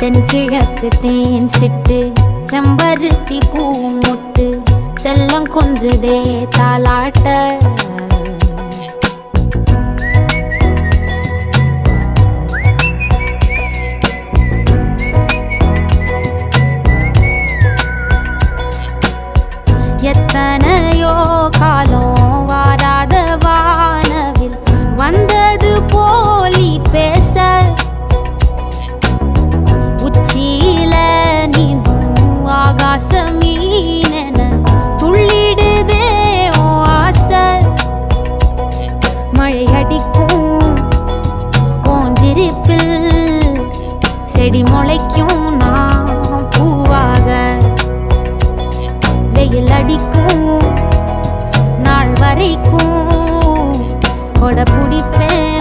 தென்கிழக்கு தேன் சிட்டு செம்பருத்தி பூ முட்டு செல்லம் கொஞ்சுதே தாலாட்ட எத்தனையோ காலம் வாராத வானவில் வந்தது போலி பேச உச்சியில நீந்தும் ஆகாச மீனென துள்ளிடுதே ஓ ஆசை மழை அடிக்கும் ஓஞ்சிருப்பில் செடி முளைக்கும் நான் பூவாக வெயில் அடிக்கும் நாள் வரைக்கும் கொடை பிடிப்பேன்